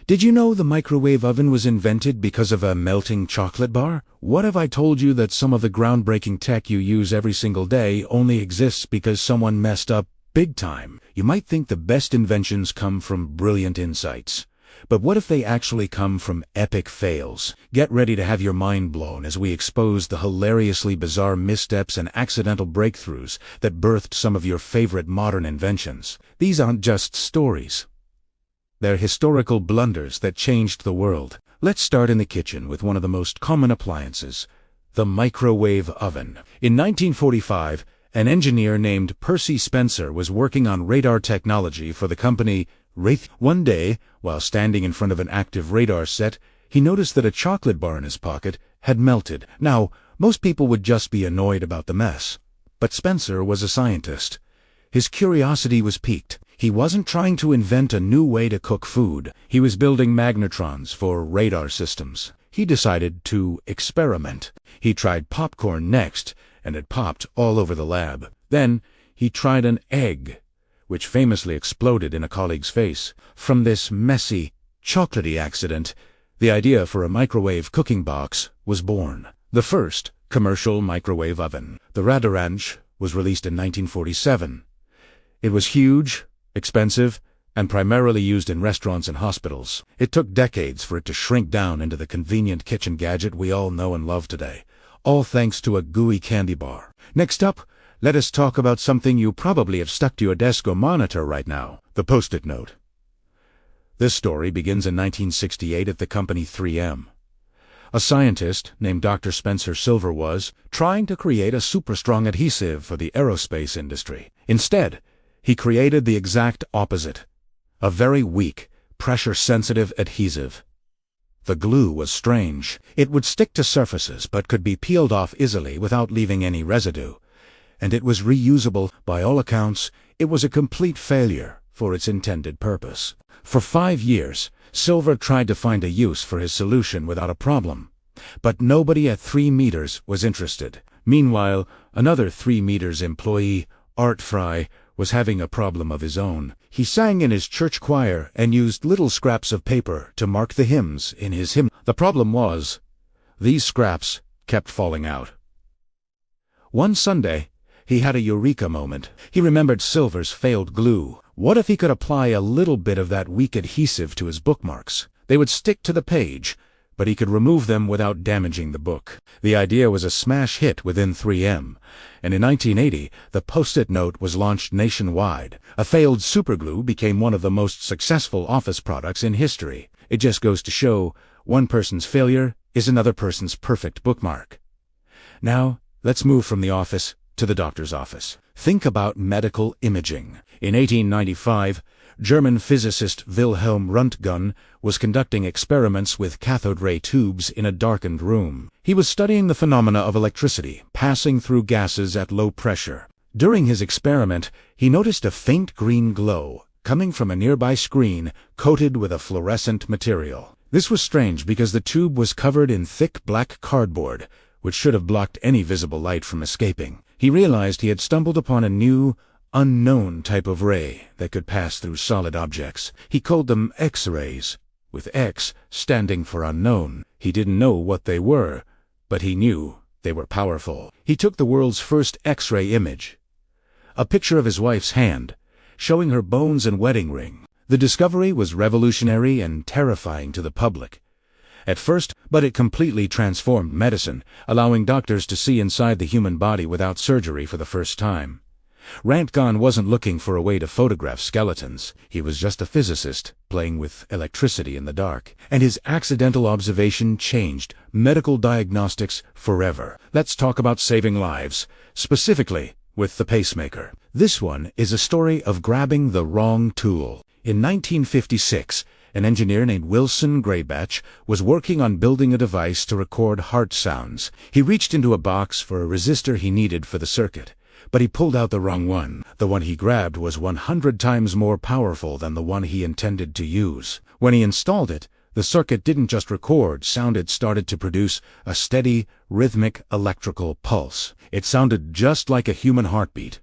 Did you know the microwave oven was invented because of a melting chocolate bar? What if I told you that some of the groundbreaking tech you use every single day only exists because someone messed up big time? You might think the best inventions come from brilliant insights. But what if they actually come from epic fails? Get ready to have your mind blown as we expose the hilariously bizarre missteps and accidental breakthroughs that birthed some of your favorite modern inventions. These aren't just stories. They're historical blunders that changed the world. Let's start in the kitchen with one of the most common appliances, the microwave oven. In 1945, an engineer named Percy Spencer was working on radar technology for the company Wraith. One day, while standing in front of an active radar set, he noticed that a chocolate bar in his pocket had melted. Now, most people would just be annoyed about the mess. But Spencer was a scientist. His curiosity was piqued. He wasn't trying to invent a new way to cook food. He was building magnetrons for radar systems. He decided to experiment. He tried popcorn next, and it popped all over the lab. Then he tried an egg, which famously exploded in a colleague's face. From this messy, chocolatey accident, the idea for a microwave cooking box was born. The first commercial microwave oven, the Radarange, was released in 1947. It was huge, expensive, and primarily used in restaurants and hospitals. It took decades for it to shrink down into the convenient kitchen gadget we all know and love today, all thanks to a gooey candy bar. Next up, let us talk about something you probably have stuck to your desk or monitor right now, the Post-it note. This story begins in 1968 at the company 3M. A scientist named Dr. Spencer Silver was trying to create a super-strong adhesive for the aerospace industry. Instead, he created the exact opposite, a very weak, pressure-sensitive adhesive. The glue was strange. It would stick to surfaces but could be peeled off easily without leaving any residue. And it was reusable. By all accounts, it was a complete failure for its intended purpose. For 5 years, Silver tried to find a use for his solution without a problem. But nobody at 3 meters was interested. Meanwhile, another 3 meters employee, Art Fry, was having a problem of his own. He sang in his church choir and used little scraps of paper to mark the hymns in his hymn. The problem was, these scraps kept falling out. One Sunday, he had a eureka moment. He remembered Silver's failed glue. What if he could apply a little bit of that weak adhesive to his bookmarks? They would stick to the page, but he could remove them without damaging the book. The idea was a smash hit within 3M, and in 1980, the Post-it note was launched nationwide. A failed superglue became one of the most successful office products in history. It just goes to show, one person's failure is another person's perfect bookmark. Now, let's move from the office to the doctor's office. Think about medical imaging. In 1895, German physicist Wilhelm Röntgen was conducting experiments with cathode ray tubes in a darkened room. He was studying the phenomena of electricity passing through gases at low pressure. During his experiment, he noticed a faint green glow coming from a nearby screen coated with a fluorescent material. This was strange because the tube was covered in thick black cardboard, which should have blocked any visible light from escaping. He realized he had stumbled upon a new, unknown type of ray that could pass through solid objects. He called them X-rays, with X standing for unknown. He didn't know what they were, but he knew they were powerful. He took the world's first X-ray image, a picture of his wife's hand, showing her bones and wedding ring. The discovery was revolutionary and terrifying to the public at first, but it completely transformed medicine, allowing doctors to see inside the human body without surgery for the first time. Röntgen wasn't looking for a way to photograph skeletons. He was just a physicist playing with electricity in the dark. And his accidental observation changed medical diagnostics forever. Let's talk about saving lives, specifically with the pacemaker. This one is a story of grabbing the wrong tool. In 1956, an engineer named Wilson Graybach was working on building a device to record heart sounds. He reached into a box for a resistor he needed for the circuit, but he pulled out the wrong one. The one he grabbed was 100 times more powerful than the one he intended to use. When he installed it, the circuit didn't just record sound, it started to produce a steady, rhythmic electrical pulse. It sounded just like a human heartbeat.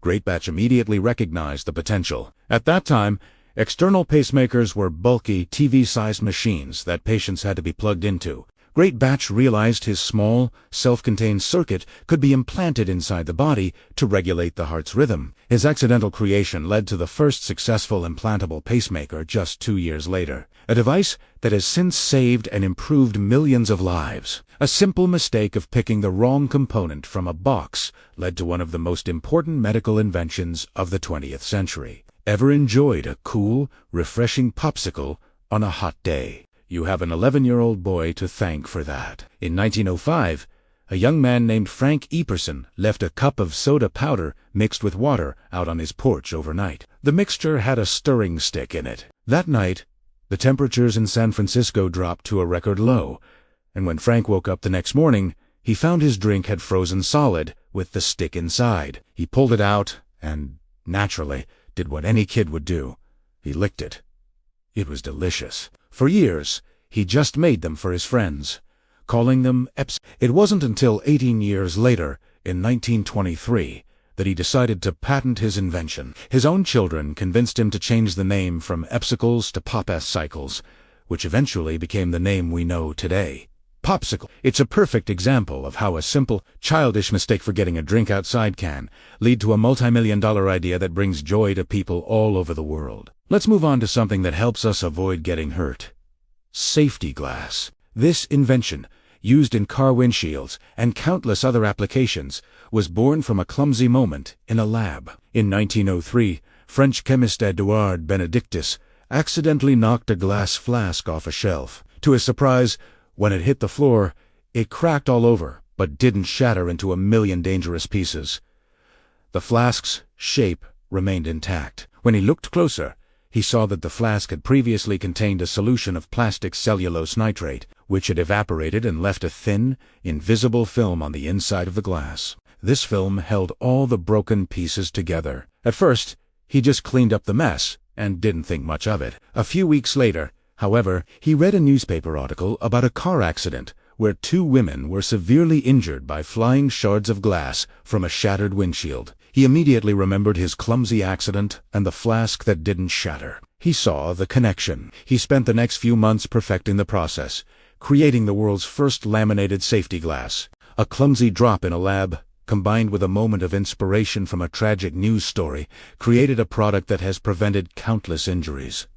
Graybach immediately recognized the potential. At that time, External pacemakers were bulky, TV-sized machines that patients had to be plugged into. Great Batch realized his small, self-contained circuit could be implanted inside the body to regulate the heart's rhythm. His accidental creation led to the first successful implantable pacemaker just 2 years later, a device that has since saved and improved millions of lives. A simple mistake of picking the wrong component from a box led to one of the most important medical inventions of the 20th century. Ever enjoyed a cool, refreshing popsicle on a hot day? You have an 11-year-old boy to thank for that. In 1905, a young man named Frank Epperson left a cup of soda powder mixed with water out on his porch overnight. The mixture had a stirring stick in it. That night, the temperatures in San Francisco dropped to a record low, and when Frank woke up the next morning, he found his drink had frozen solid with the stick inside. He pulled it out and, naturally, did what any kid would do. He licked it. It was delicious. For years, he just made them for his friends, calling them Eps. It wasn't until 18 years later, in 1923, that he decided to patent his invention. His own children convinced him to change the name from Epsicles to Pop-S-Cycles, which eventually became the name we know today. Popsicle. It's a perfect example of how a simple, childish mistake for getting a drink outside can lead to a multi-million-dollar idea that brings joy to people all over the world. Let's move on to something that helps us avoid getting hurt. Safety glass. This invention, used in car windshields and countless other applications, was born from a clumsy moment in a lab. In 1903, French chemist Edouard Benedictus accidentally knocked a glass flask off a shelf. To his surprise, when it hit the floor, it cracked all over, but didn't shatter into a million dangerous pieces. The flask's shape remained intact. When he looked closer, he saw that the flask had previously contained a solution of plastic cellulose nitrate, which had evaporated and left a thin, invisible film on the inside of the glass. This film held all the broken pieces together. At first, he just cleaned up the mess and didn't think much of it. A few weeks later, however, he read a newspaper article about a car accident where 2 women were severely injured by flying shards of glass from a shattered windshield. He immediately remembered his clumsy accident and the flask that didn't shatter. He saw the connection. He spent the next few months perfecting the process, creating the world's first laminated safety glass. A clumsy drop in a lab, combined with a moment of inspiration from a tragic news story, created a product that has prevented countless injuries.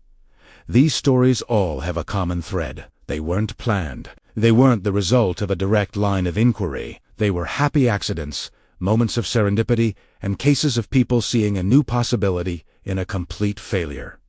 These stories all have a common thread. They weren't planned. They weren't the result of a direct line of inquiry. They were happy accidents, moments of serendipity, and cases of people seeing a new possibility in a complete failure.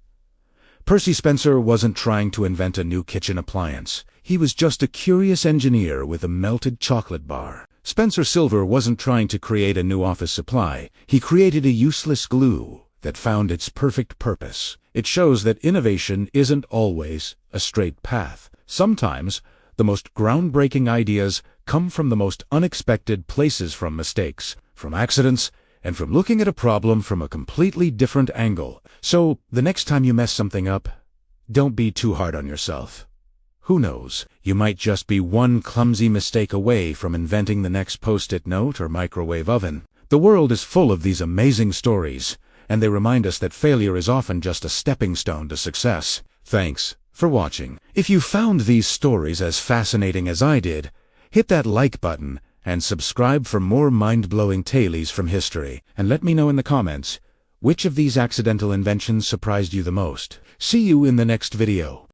Percy Spencer wasn't trying to invent a new kitchen appliance. He was just a curious engineer with a melted chocolate bar. Spencer Silver wasn't trying to create a new office supply. He created a useless glue that found its perfect purpose. It shows that innovation isn't always a straight path. Sometimes, the most groundbreaking ideas come from the most unexpected places, from mistakes, from accidents, and from looking at a problem from a completely different angle. So, the next time you mess something up, don't be too hard on yourself. Who knows, you might just be one clumsy mistake away from inventing the next Post-it note or microwave oven. The world is full of these amazing stories, and they remind us that failure is often just a stepping stone to success. Thanks for watching. If you found these stories as fascinating as I did, hit that like button and subscribe for more mind-blowing tales from history. And let me know in the comments, which of these accidental inventions surprised you the most? See you in the next video.